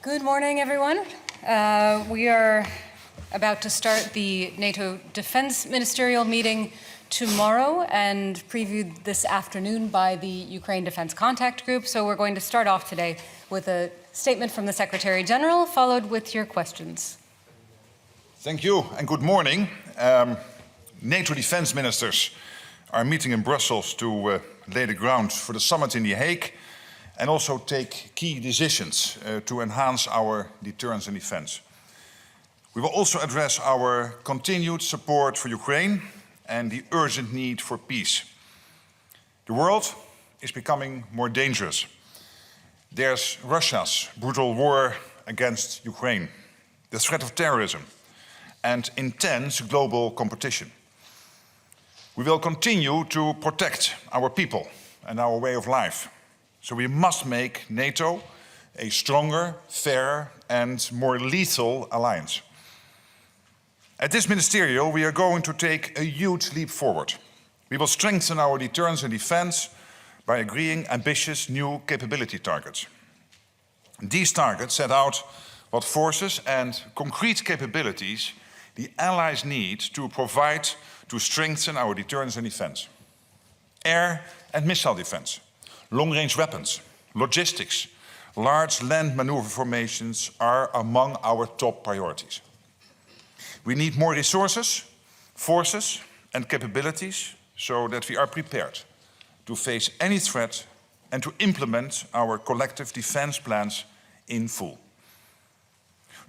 Good morning, everyone. We are about to start the NATO Defense Ministerial meeting tomorrow and previewed this afternoon by the Ukraine Defense Contact Group. So we're going to start off today with a statement from the Secretary General, followed with your questions. Thank you and good morning. NATO defense ministers are meeting in Brussels to lay the ground for the summit in The Hague and also take key decisions to enhance our deterrence and defense. We will also address our continued support for Ukraine and the urgent need for peace. The world is becoming more dangerous. There's Russia's brutal war against Ukraine, the threat of terrorism, and intense global competition. We will continue to protect our people and our way of life. So we must make NATO a stronger, fairer, and more lethal alliance. At this ministerial, we are going to take a huge leap forward. We will strengthen our deterrence and defense by agreeing ambitious new capability targets. These targets set out what forces and concrete capabilities the allies need to provide to strengthen our deterrence and defense. Air and missile defense, long-range weapons, logistics, large land maneuver formations are among our top priorities. We need more resources, forces, and capabilities so that we are prepared to face any threat and to implement our collective defense plans in full.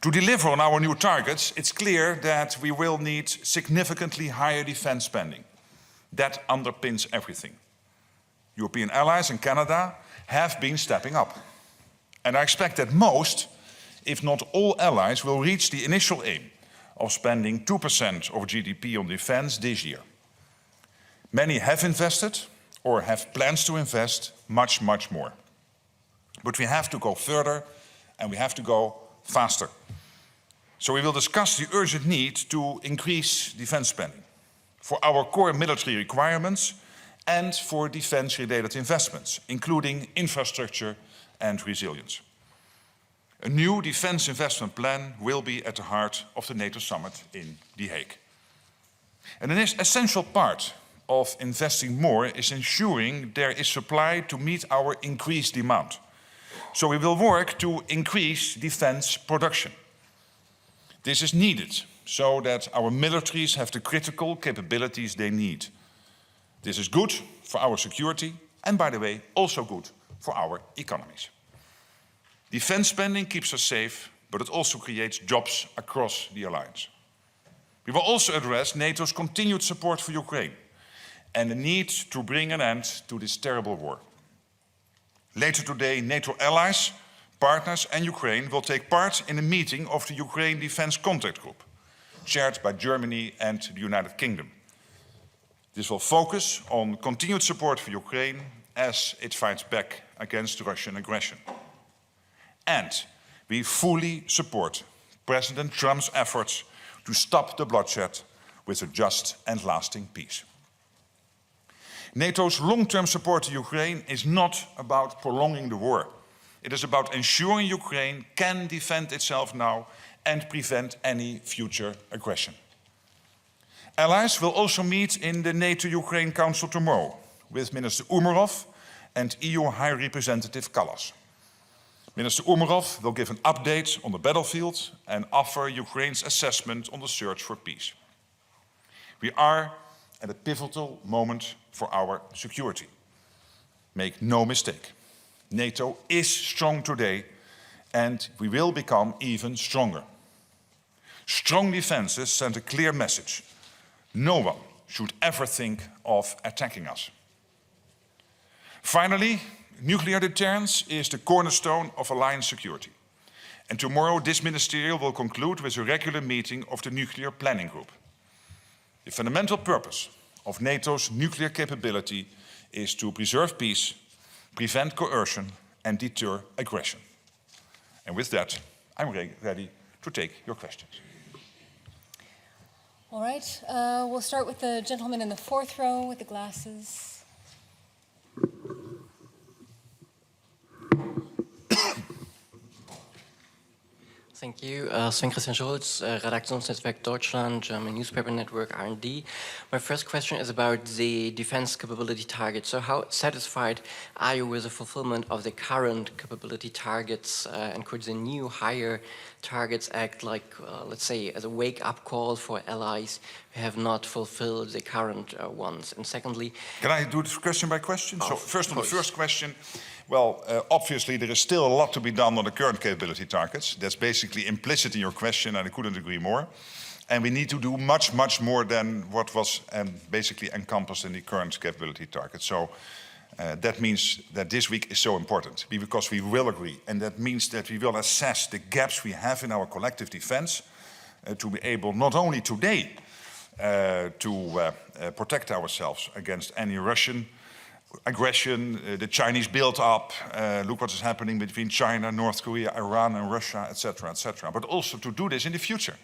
To deliver on our new targets, it's clear that we will need significantly higher defense spending. That underpins everything. European allies and Canada have been stepping up. And I expect that most, if not all allies, will reach the initial aim of spending 2% of GDP on defense this year. Many have invested or have plans to invest much, much more. But we have to go further and we have to go faster. So we will discuss the urgent need to increase defense spending for our core military requirements and for defense-related investments, including infrastructure and resilience. A new defense investment plan will be at the heart of the NATO summit in The Hague. And an essential part of investing more is ensuring there is supply to meet our increased demand. So we will work to increase defense production. This is needed so that our militaries have the critical capabilities they need. This is good for our security and, by the way, also good for our economies. Defense spending keeps us safe, but it also creates jobs across the alliance. We will also address NATO's continued support for Ukraine and the need to bring an end to this terrible war. Later today, NATO allies, partners and Ukraine will take part in a meeting of the Ukraine Defense Contact Group, chaired by Germany and the United Kingdom. This will focus on continued support for Ukraine as it fights back against Russian aggression. And we fully support President Trump's efforts to stop the bloodshed with a just and lasting peace. NATO's long-term support to Ukraine is not about prolonging the war. It is about ensuring Ukraine can defend itself now and prevent any future aggression. Allies will also meet in the NATO-Ukraine Council tomorrow with Minister Umerov and EU High Representative Kallas. Minister Umerov will give an update on the battlefield and offer Ukraine's assessment on the search for peace. We are at a pivotal moment for our security. Make no mistake, NATO is strong today and we will become even stronger. Strong defenses send a clear message. No one should ever think of attacking us. Finally, nuclear deterrence is the cornerstone of alliance security. And tomorrow this ministerial will conclude with a regular meeting of the Nuclear Planning Group. The fundamental purpose of NATO's nuclear capability is to preserve peace, prevent coercion and deter aggression. And with that, I'm ready to take your questions. All right, we'll start with the gentleman in the fourth row with the glasses. Thank you. Sven-Christian Schulz, Redaktionsnetzwerk Deutschland, German newspaper network R&D. My first question is about the defense capability targets. So how satisfied are you with the fulfillment of the current capability targets, and could the new higher targets act like, let's say, as a wake-up call for allies who have not fulfilled the current ones? And secondly... Can I do this question by question? So first on the first question, well, obviously there is still a lot to be done on the current capability targets. That's basically implicit in your question, and I couldn't agree more. And we need to do much, much more than what was basically encompassed in the current capability targets. So that means that this week is so important, because we will agree. And that means that we will assess the gaps we have in our collective defense to be able not only today to protect ourselves against any Russian aggression, the Chinese build-up, look what is happening between China, North Korea, Iran and Russia, etc., etc. But also to do this in the future,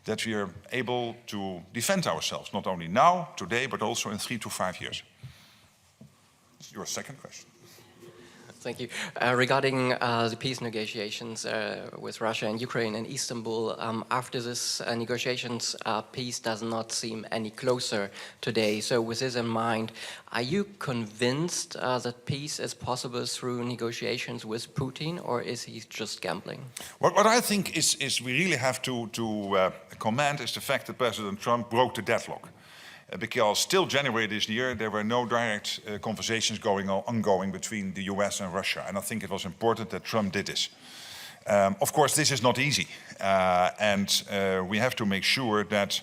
that we are able to defend ourselves, not only now, today, but also in 3 to 5 years. Your second question. Thank you. Regarding the peace negotiations with Russia and Ukraine in Istanbul, after this negotiations, peace does not seem any closer today. So with this in mind, are you convinced that peace is possible through negotiations with Putin, or is he just gambling? What I think is we really have to commend is the fact that President Trump broke the deadlock. Because still January this year, there were no direct conversations ongoing between the US and Russia. And I think it was important that Trump did this. Of course, this is not easy. And we have to make sure that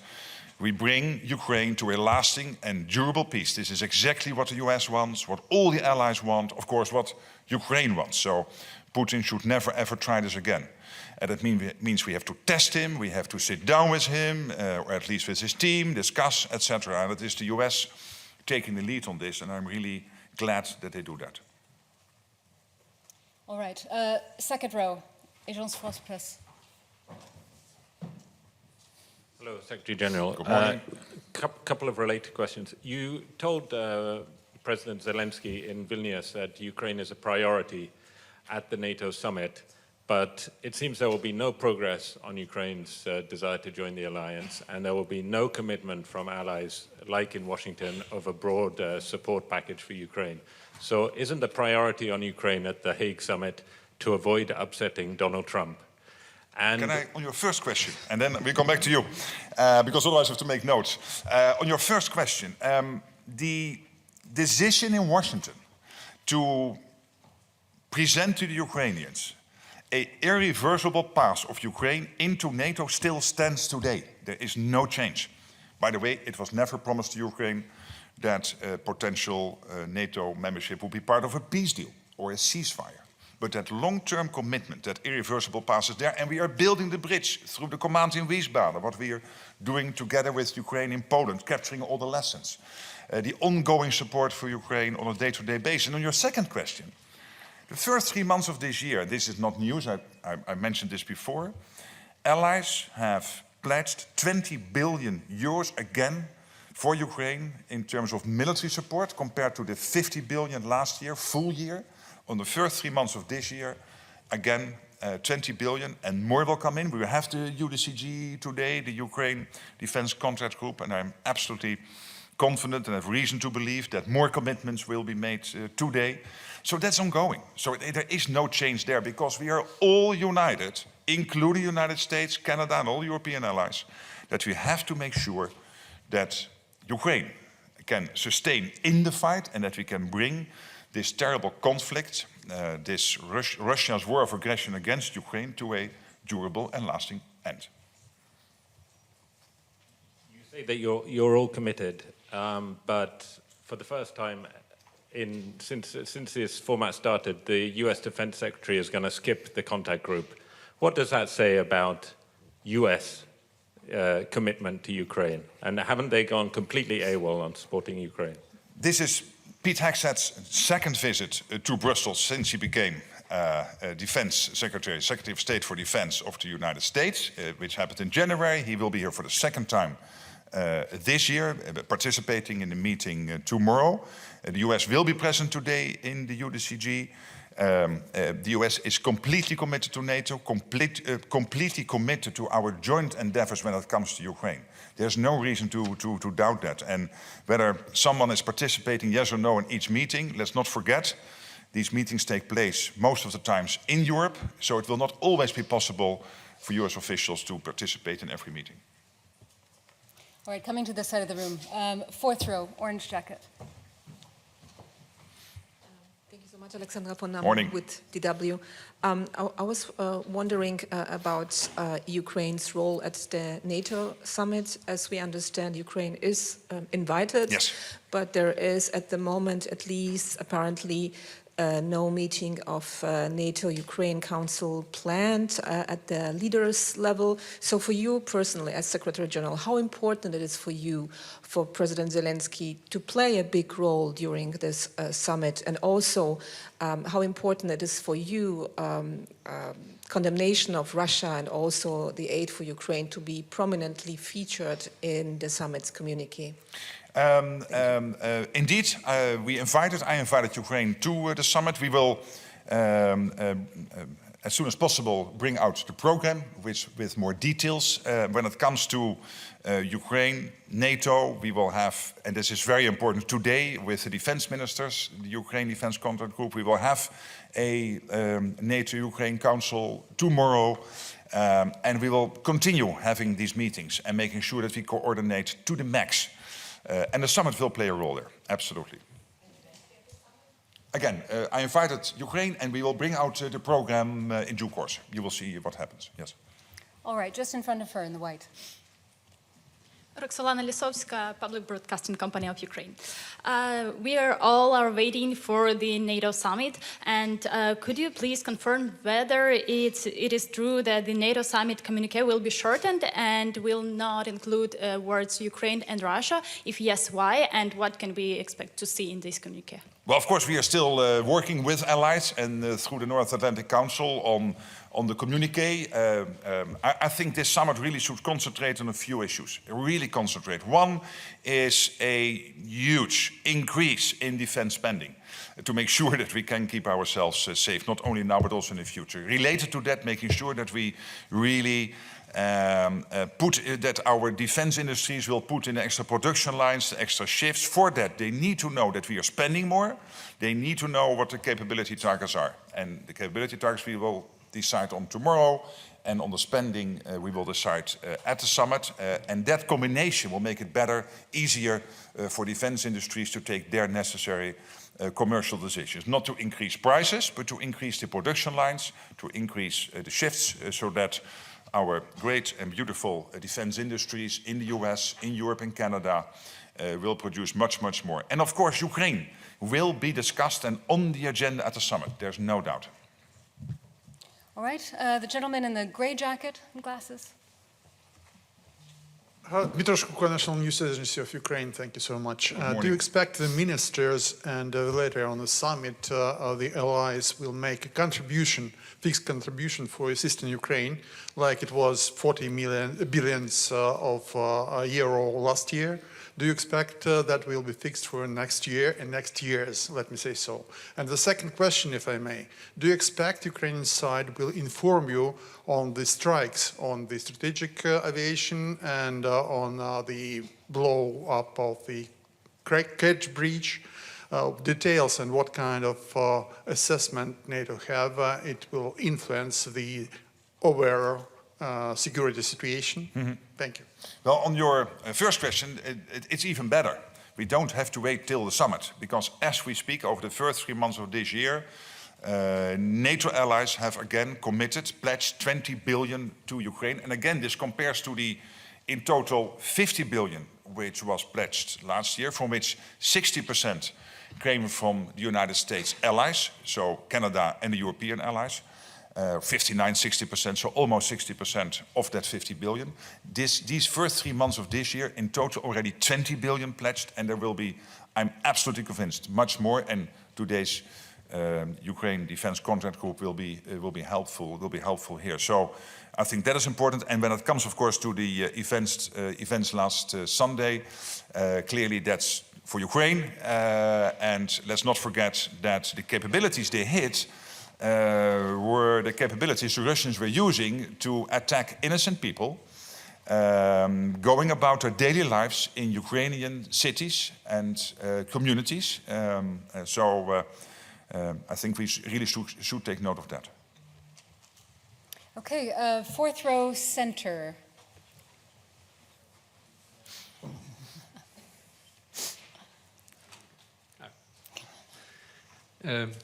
we bring Ukraine to a lasting and durable peace. This is exactly what the US wants, what all the allies want, of course, what Ukraine wants. So Putin should never, ever try this again. And that means we have to test him, we have to sit down with him, or at least with his team, discuss, etc. And it is the US taking the lead on this, and I'm really glad that they do that. All right, second row, Agence France Presse. Hello, Secretary General. Good morning. Couple of related questions. You told President Zelensky in Vilnius that Ukraine is a priority at the NATO summit, but it seems there will be no progress on Ukraine's desire to join the alliance, and there will be no commitment from allies, like in Washington, of a broad support package for Ukraine. So isn't the priority on Ukraine at the Hague summit to avoid upsetting Donald Trump? And can I, on your first question, and then we come back to you, because otherwise I have to make notes. On your first question, the decision in Washington to present to the Ukrainians an irreversible path of Ukraine into NATO still stands today. There is no change. By the way, it was never promised to Ukraine that potential NATO membership would be part of a peace deal or a ceasefire. But that long-term commitment, that irreversible path is there, and we are building the bridge through the command in Wiesbaden, what we are doing together with Ukraine in Poland, capturing all the lessons, the ongoing support for Ukraine on a day-to-day basis. And on your second question, the first 3 months of this year, this is not news, I mentioned this before, allies have pledged 20 billion euros again for Ukraine in terms of military support compared to the 50 billion last year, full year. On the first 3 months of this year, again, 20 billion and more will come in. We will have the UDCG today, the Ukraine Defense Contract Group, and I'm absolutely confident and have reason to believe that more commitments will be made today. So that's ongoing. So there is no change there because we are all united, including the United States, Canada and all European allies, that we have to make sure that Ukraine can sustain in the fight and that we can bring this terrible conflict, this Russia's war of aggression against Ukraine to a durable and lasting end. you say that you're all committed, but for the first time since this format started, the US Defense Secretary is going to skip the contact group. What does that say about US commitment to Ukraine? And haven't they gone completely AWOL on supporting Ukraine? This is Pete Hegseth's second visit to Brussels since he became Defense Secretary, Secretary of State for Defense of the United States, which happened in January. He will be here for the second time this year, participating in the meeting tomorrow. The US will be present today in the UDCG. The US is completely committed to NATO, completely committed to our joint endeavors when it comes to Ukraine. There's no reason to doubt that. And whether someone is participating, yes or no, in each meeting, let's not forget, these meetings take place most of the times in Europe, so it will not always be possible for US officials to participate in every meeting. All right, coming to this side of the room. Fourth row, orange jacket. Thank you so much, Alexandra von Namm Morning. with DW. I was wondering about Ukraine's role at the NATO summit. As we understand, Ukraine is invited, Yes. but there is at the moment, at least apparently, no meeting of NATO-Ukraine Council planned at the leaders level. So for you personally, as Secretary General, how important it is for you, for President Zelensky, to play a big role during this summit, and also how important it is for you condemnation of Russia and also the aid for Ukraine to be prominently featured in the summit's communique? Indeed, I invited Ukraine to the summit. We will, as soon as possible, bring out the program with more details. When it comes to Ukraine, NATO, we will have, and this is very important today with the defense ministers, the Ukraine Defense Contact Group, we will have a NATO-Ukraine Council tomorrow. And we will continue having these meetings and making sure that we coordinate to the max. And the summit will play a role there, absolutely. Again, I invited Ukraine and we will bring out the program in due course. You will see what happens, yes. All right, just in front of her in the white. Roxolana Lisovska, Public Broadcasting Company of Ukraine. We are waiting for the NATO summit, and could you please confirm whether it is true that the NATO summit communique will be shortened and will not include words Ukraine and Russia? If yes, why, and what can we expect to see in this communique? Well, of course, we are still working with allies and through the North Atlantic Council on the communique. I think this summit really should concentrate on a few issues, really concentrate. One is a huge increase in defense spending to make sure that we can keep ourselves safe, not only now but also in the future. Related to that, making sure that we really that our defense industries will put in extra production lines, extra shifts. For that, they need to know that we are spending more. They need to know what the capability targets are. And the capability targets we will decide on tomorrow, and on the spending we will decide at the summit. And that combination will make it better, easier for defense industries to take their necessary commercial decisions. Not to increase prices, but to increase the production lines, to increase the shifts, so that our great and beautiful defense industries in the US, in Europe and Canada will produce much, much more. And of course, Ukraine will be discussed and on the agenda at the summit. There's no doubt. All right, the gentleman in the gray jacket and glasses. Dmitry Shkuko, National News Agency of Ukraine, thank you so much. Do you expect the ministers and later on the summit, the allies will make a contribution, fixed contribution for assisting Ukraine, like it was 40 billions of euro last year? Do you expect that will be fixed for next year and next years, let me say so? And the second question, if I may, do you expect Ukrainian side will inform you on the strikes on the strategic aviation and on the blow up of the Kerch breach, details and what kind of assessment NATO have, it will influence the overall security situation? Mm-hmm. Thank you. Well, on your first question, it's even better. We don't have to wait till the summit, because as we speak, over the first 3 months of this year, NATO allies have again committed, pledged 20 billion to Ukraine. And again, this compares to the, in total, 50 billion, which was pledged last year, from which 60% came from the United States allies, so Canada and the European allies. 59, 60%, so almost 60% of that 50 billion. These first 3 months of this year, in total already 20 billion pledged, and there will be, I'm absolutely convinced, much more, and today's Ukraine Defense Contract Group will be helpful here. So I think that is important. And when it comes, of course, to the events last Sunday, clearly that's for Ukraine. And let's not forget that the capabilities they hit were the capabilities the Russians were using to attack innocent people, going about their daily lives in Ukrainian cities and communities. I think we really should take note of that. Okay, fourth row center.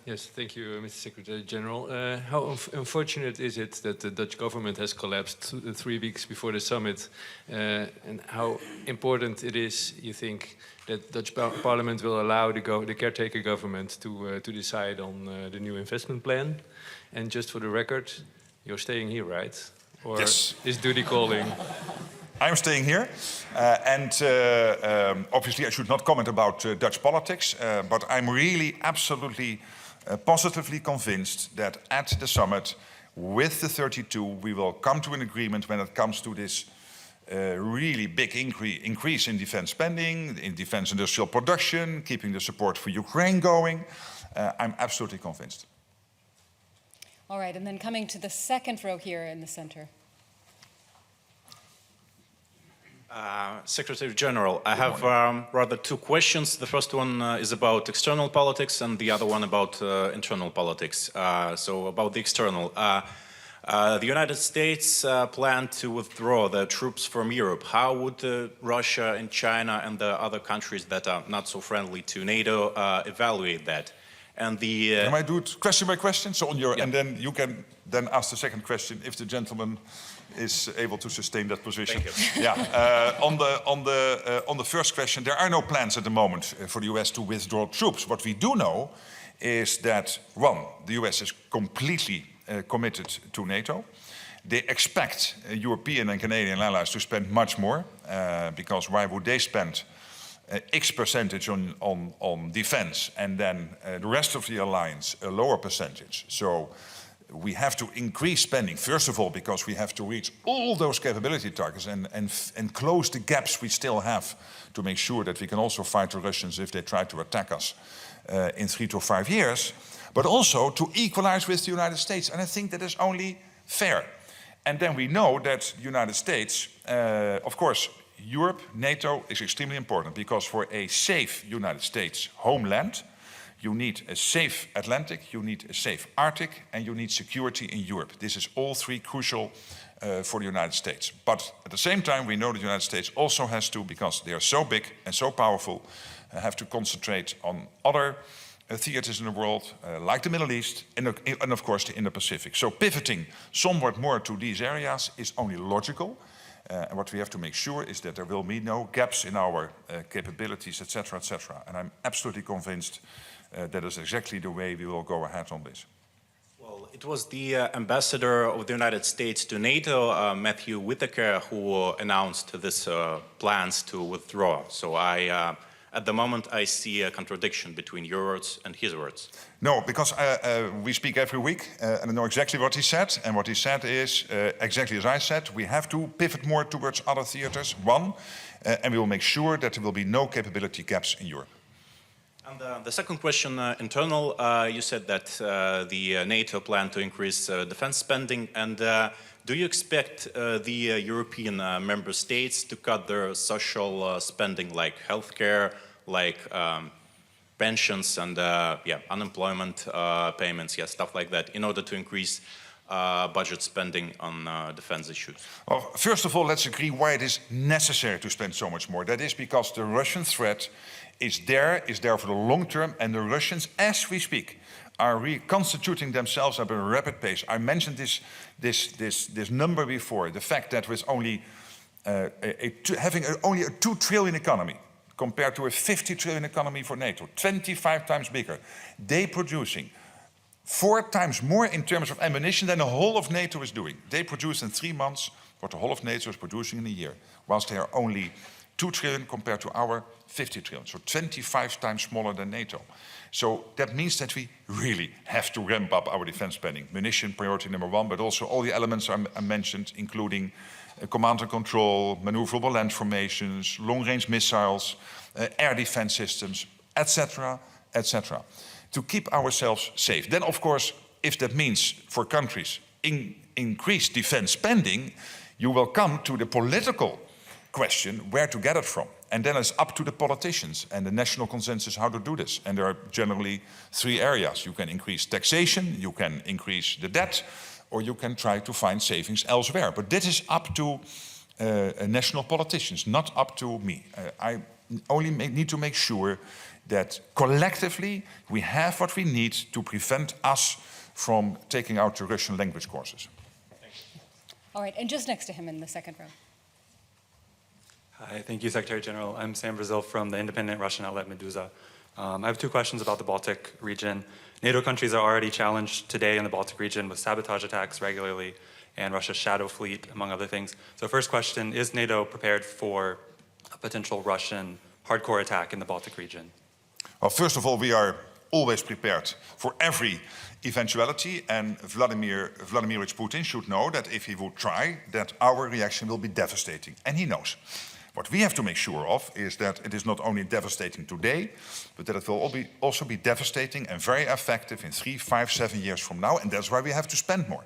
Yes, thank you, Mr. Secretary General. How unfortunate is it that the Dutch government has collapsed 3 weeks before the summit, and how important it is, you think, that Dutch Parliament will allow the caretaker government to decide on the new investment plan? And just for the record, you're staying here, right? Or yes. Is duty calling? I'm staying here, obviously I should not comment about Dutch politics, but I'm really absolutely positively convinced that at the summit with the 32 we will come to an agreement when it comes to this really big increase in defense spending, in defense industrial production, keeping the support for Ukraine going. I'm absolutely convinced. All right, and then coming to the second row here in the center. Secretary General, I have rather two questions. The first one is about external politics and the other one about internal politics. So about the external. The United States plan to withdraw their troops from Europe. How would Russia and China and the other countries that are not so friendly to NATO evaluate that? And the Can I do it question by question? So on your, yeah. And then you can then ask the second question if the gentleman is able to sustain that position. Thank you. Yeah. On the first question, there are no plans at the moment for the US to withdraw troops. What we do know is that, one, the US is completely committed to NATO. They expect European and Canadian allies to spend much more, because why would they spend X percentage on defense and then the rest of the alliance a lower percentage? So we have to increase spending, first of all, because we have to reach all those capability targets and close the gaps we still have to make sure that we can also fight the Russians if they try to attack us in 3 to 5 years, but also to equalize with the United States. And I think that is only fair. And then we know that the United States, of course, Europe, NATO is extremely important, because for a safe United States homeland, you need a safe Atlantic, you need a safe Arctic, and you need security in Europe. This is all three crucial for the United States. But at the same time, we know the United States also has to, because they are so big and so powerful, have to concentrate on other theaters in the world, like the Middle East, and of course the Indo-Pacific. So pivoting somewhat more to these areas is only logical. And what we have to make sure is that there will be no gaps in our capabilities, etc., etc. And I'm absolutely convinced that is exactly the way we will go ahead on this. Well, it was the ambassador of the United States to NATO, Matthew Whitaker, who announced this plans to withdraw. So at the moment, I see a contradiction between your words and his words. No, because we speak every week, and I know exactly what he said. And what he said is, exactly as I said, we have to pivot more towards other theaters, one, and we will make sure that there will be no capability gaps in Europe. And the second question, internal, you said that the NATO plan to increase defense spending. And do you expect the European member states to cut their social spending, like healthcare, like pensions and unemployment payments, stuff like that, in order to increase budget spending on defense issues? Well, first of all, let's agree why it is necessary to spend so much more. That is because the Russian threat is there for the long term, and the Russians, as we speak, are reconstituting themselves at a rapid pace. I mentioned this number before, the fact that with only having only a 2 trillion economy compared to a 50 trillion economy for NATO, 25 times bigger, they producing 4 times more in terms of ammunition than the whole of NATO is doing. They produce in 3 months what the whole of NATO is producing in a year, whilst they are only 2 trillion compared to our 50 trillion, so 25 times smaller than NATO. So that means that we really have to ramp up our defense spending. Munition, priority number 1, but also all the elements I mentioned, including command and control, maneuverable land formations, long-range missiles, air defense systems, etc., etc., to keep ourselves safe. Then, of course, if that means for countries increased defense spending, you will come to the political question where to get it from. And then it's up to the politicians and the national consensus how to do this. And there are generally three areas. You can increase taxation, you can increase the debt, or you can try to find savings elsewhere. But this is up to national politicians, not up to me. I only need to make sure that collectively we have what we need to prevent us from taking out the Russian language courses. All right, and just next to him in the second row. Hi, thank you, Secretary General. I'm Sam Brazil from the independent Russian outlet Meduza. I have two questions about the Baltic region. NATO countries are already challenged today in the Baltic region with sabotage attacks regularly and Russia's shadow fleet, among other things. So first question, is NATO prepared for a potential Russian hardcore attack in the Baltic region? Well, first of all, we are always prepared for every eventuality, and Vladimir Putin should know that if he would try, that our reaction will be devastating, and he knows. What we have to make sure of is that it is not only devastating today, but that it will also be devastating and very effective in 3, 5, 7 years from now, and that's why we have to spend more.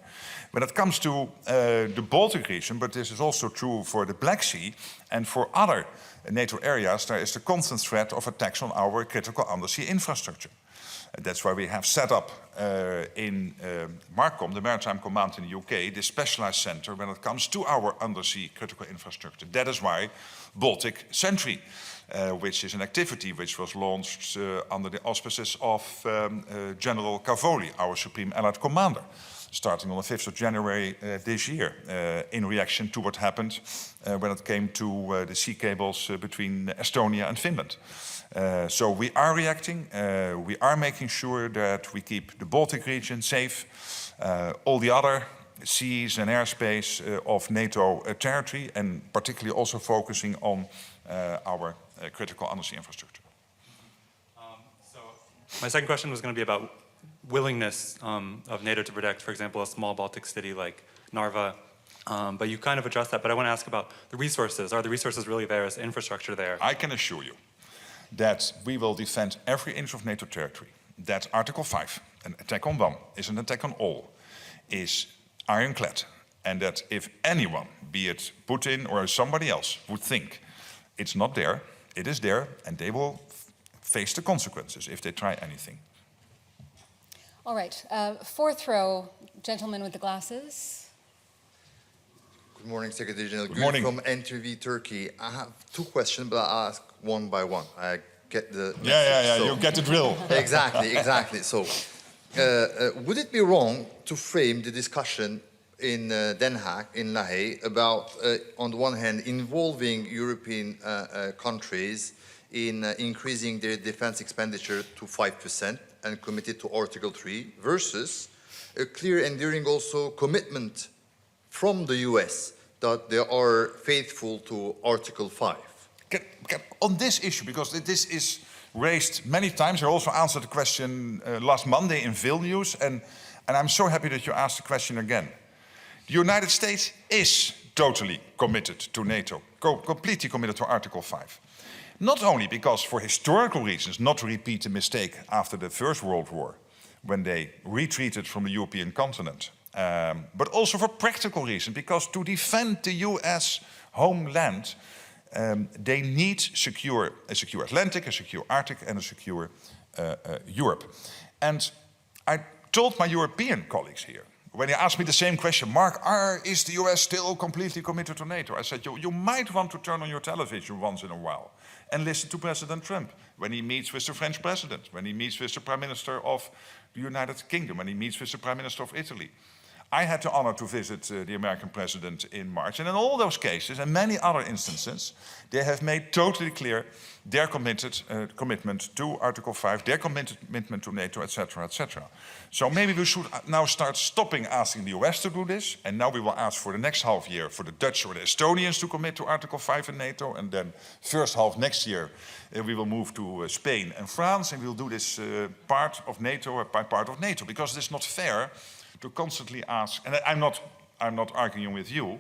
When it comes to the Baltic region, but this is also true for the Black Sea and for other NATO areas, there is the constant threat of attacks on our critical undersea infrastructure. That's why we have set up in MARCOM, the Maritime Command in the UK, this specialized center when it comes to our undersea critical infrastructure. That is why Baltic Sentry, which is an activity which was launched under the auspices of General Cavoli, our Supreme Allied Commander, starting on the 5th of January this year, in reaction to what happened when it came to the sea cables between Estonia and Finland. So we are reacting, we are making sure that we keep the Baltic region safe, all the other seas and airspace of NATO territory, and particularly also focusing on our critical undersea infrastructure. So my second question was going to be about willingness of NATO to protect, for example, a small Baltic city like Narva. But you kind of addressed that, but I want to ask about the resources. Are the resources really there? Is the infrastructure there? I can assure you that we will defend every inch of NATO territory. That Article 5, an attack on one, is an attack on all, is ironclad. And that if anyone, be it Putin or somebody else, would think it's not there, it is there, and they will face the consequences if they try anything. All right, fourth row, gentleman with the glasses. Good morning, Secretary General. Good morning. From NTV Turkey. I have two questions, but I'll ask one by one. I get the message. Yeah, you get the drill. Exactly. So, would it be wrong to frame the discussion in Den Haag, in La Haye, about, on the one hand, involving European countries in increasing their defense expenditure to 5% and committed to Article 3, versus a clear, enduring also commitment from the US that they are faithful to Article 5? On this issue, because this is raised many times, I also answered the question last Monday in Vilnius, and I'm so happy that you asked the question again. The United States is totally committed to NATO, completely committed to Article 5. Not only because, for historical reasons, not to repeat the mistake after the First World War, when they retreated from the European continent, but also for practical reasons, because to defend the US homeland, they need a secure Atlantic, a secure Arctic, and a secure Europe. And I told my European colleagues here, when they asked me the same question, Mark, is the US still completely committed to NATO? I said, you might want to turn on your television once in a while and listen to President Trump when he meets with the French president, when he meets with the Prime Minister of the United Kingdom, when he meets with the Prime Minister of Italy. I had the honor to visit the American president in March, and in all those cases, and many other instances, they have made totally clear their commitment to Article 5, their commitment to NATO, etc., etc. So maybe we should now start stopping asking the US to do this, and now we will ask for the next half year for the Dutch or the Estonians to commit to Article 5 in NATO, and then first half next year we will move to Spain and France, and we'll do this part of NATO or by part of NATO, because it is not fair to constantly ask, and I'm not arguing with you,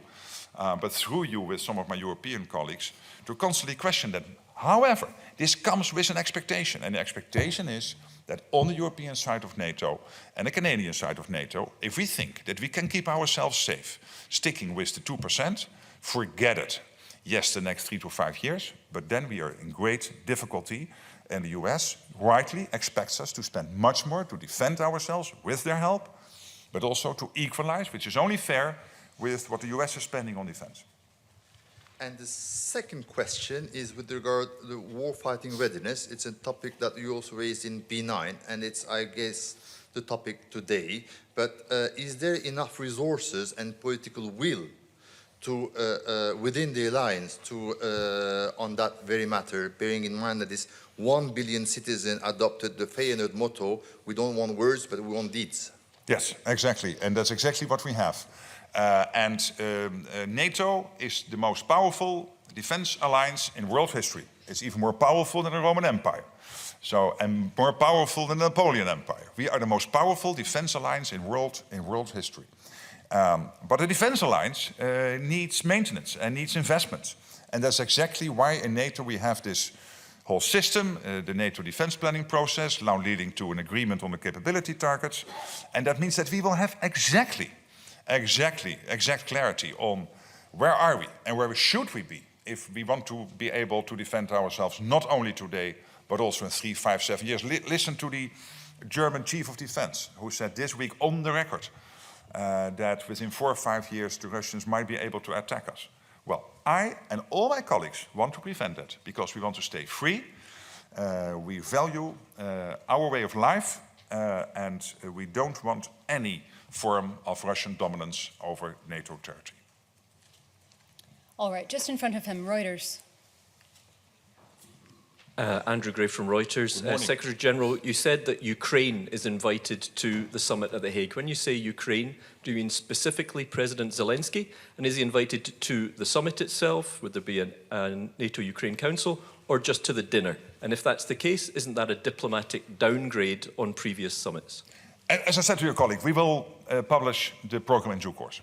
but through you with some of my European colleagues, to constantly question that. However, this comes with an expectation, and the expectation is that on the European side of NATO and the Canadian side of NATO, if we think that we can keep ourselves safe, sticking with the 2%, forget it. Yes, the next 3 to 5 years, but then we are in great difficulty, and the US rightly expects us to spend much more to defend ourselves with their help, but also to equalize, which is only fair, with what the US is spending on defense. And the second question is with regard to the warfighting readiness. It's a topic that you also raised in P9, and it's, I guess, the topic today. But is there enough resources and political will to, within the alliance to, on that very matter, bearing in mind that this 1 billion citizen adopted the Feyenoord motto, we don't want words, but we want deeds? Yes, exactly, and that's exactly what we have. NATO is the most powerful defense alliance in world history. It's even more powerful than the Roman Empire. And more powerful than the Napoleon Empire. We are the most powerful defense alliance in world history. But the defense alliance needs maintenance and needs investment. And that's exactly why in NATO we have this whole system, the NATO defense planning process, now leading to an agreement on the capability targets. And that means that we will have exact clarity on where are we and where should we be if we want to be able to defend ourselves not only today, but also in 3, 5, 7 years. Listen to the German chief of defense, who said this week on the record that within 4 or 5 years the Russians might be able to attack us. Well, I and all my colleagues want to prevent that because we want to stay free, we value our way of life, and we don't want any form of Russian dominance over NATO territory. All right, just in front of him, Reuters. Andrew Gray from Reuters. Secretary General, you said that Ukraine is invited to the summit at The Hague. When you say Ukraine, do you mean specifically President Zelensky? And is he invited to the summit itself? Would there be a NATO-Ukraine Council, or just to the dinner? And if that's the case, isn't that a diplomatic downgrade on previous summits? As I said to your colleague, we will publish the program in due course.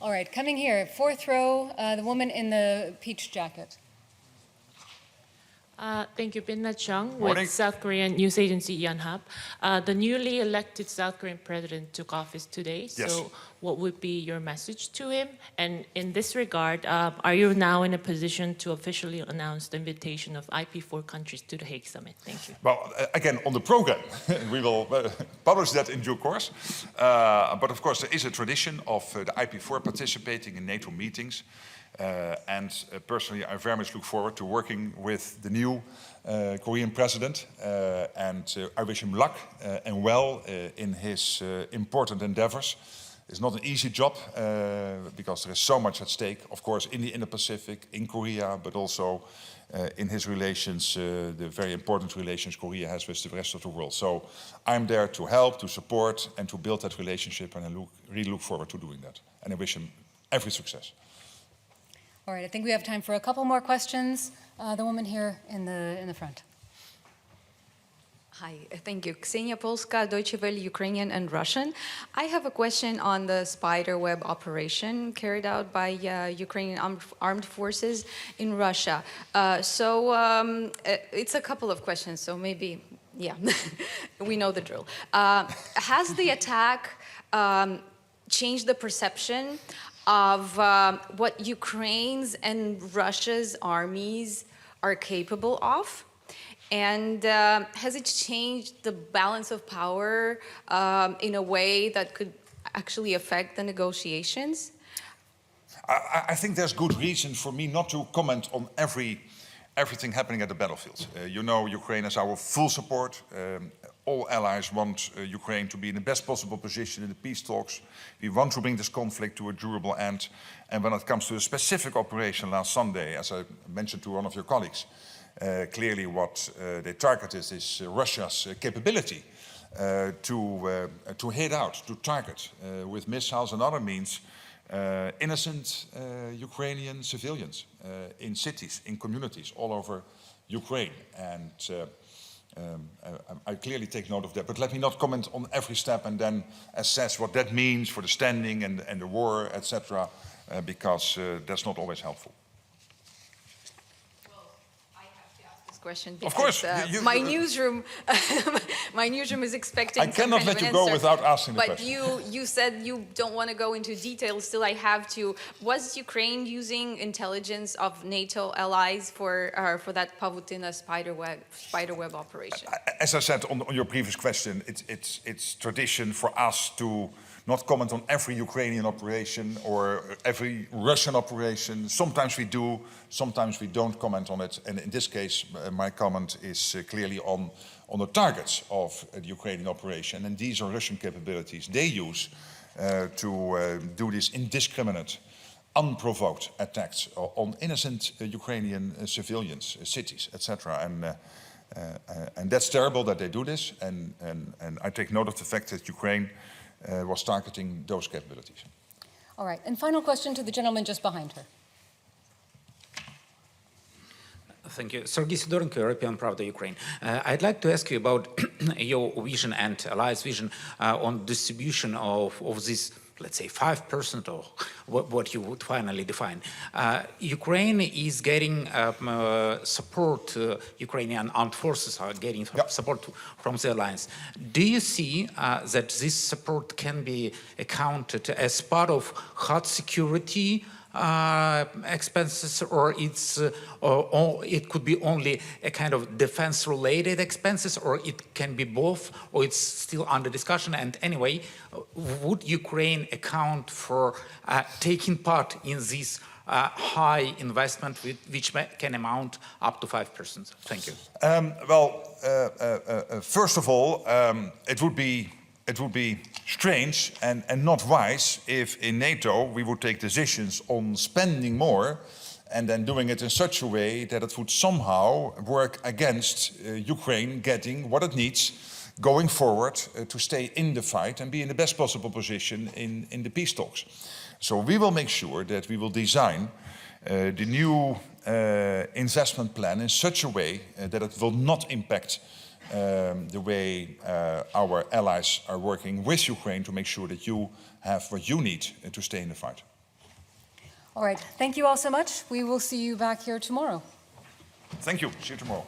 All right, coming here, fourth row, the woman in the peach jacket. Thank you, Binna Chung with South Korean news agency Yonhap. The newly elected South Korean president took office today. Yes. So what would be your message to him? And in this regard, are you now in a position to officially announce the invitation of IP4 countries to the Hague Summit? Thank you. Well, again, on the program, we will publish that in due course. But of course, there is a tradition of the IP4 participating in NATO meetings. Personally, I very much look forward to working with the new Korean president, and I wish him luck and well in his important endeavors. It's not an easy job because there is so much at stake, of course, in the Indo-Pacific, in Korea, but also in his relations, the very important relations Korea has with the rest of the world. So I'm there to help, to support, and to build that relationship, and I really look forward to doing that. And I wish him every success. All right, I think we have time for a couple more questions. The woman here in the front. Hi, thank you. Ksenia Polska, Deutsche Welle, Ukrainian and Russian. I have a question on the spiderweb operation carried out by Ukrainian armed forces in Russia. It's a couple of questions, so maybe, yeah, we know the drill. Has the attack changed the perception of what Ukraine's and Russia's armies are capable of? And has it changed the balance of power in a way that could actually affect the negotiations? I think there's good reason for me not to comment on everything happening at the battlefield. You know, Ukraine has our full support. All allies want Ukraine to be in the best possible position in the peace talks. We want to bring this conflict to a durable end. And when it comes to a specific operation last Sunday, as I mentioned to one of your colleagues, clearly what they targeted is Russia's capability to hit out, to target with missiles and other means innocent Ukrainian civilians in cities, in communities all over Ukraine. And I clearly take note of that, but let me not comment on every step and then assess what that means for the standing and the war, etc., because that's not always helpful. Well, I have to ask this question Of course. because my newsroom, my newsroom is expecting. I cannot let you go without asking the question. But you said you don't want to go into details. Still, I have to. Was Ukraine using intelligence of NATO allies for that Pavutina spiderweb operation? As I said on your previous question, it's tradition for us to not comment on every Ukrainian operation or every Russian operation. Sometimes we do, sometimes we don't comment on it. And in this case, my comment is clearly on the targets of the Ukrainian operation. And these are Russian capabilities they use to do these indiscriminate, unprovoked attacks on innocent Ukrainian civilians, cities, etc. And that's terrible that they do this. And I take note of the fact that Ukraine was targeting those capabilities. All right, and final question to the gentleman just behind her. Thank you. Sergei Sidorenko, European Pravda, Ukraine. I'd like to ask you about your vision and allies' vision on distribution of this, let's say, 5% or what you would finally define. Ukraine is getting support, Ukrainian armed forces are getting support from the alliance. Do you see that this support can be accounted as part of hard security expenses, or it could be only a kind of defense-related expenses, or it can be both, or it's still under discussion? And anyway, would Ukraine account for taking part in this high investment, which can amount up to 5%? Thank you. First of all, it would be strange and not wise if in NATO we would take decisions on spending more and then doing it in such a way that it would somehow work against Ukraine getting what it needs going forward to stay in the fight and be in the best possible position in the peace talks. So we will make sure that we will design the new investment plan in such a way that it will not impact the way our allies are working with Ukraine to make sure that you have what you need to stay in the fight. All right, thank you all so much. We will see you back here tomorrow. Thank you. See you tomorrow.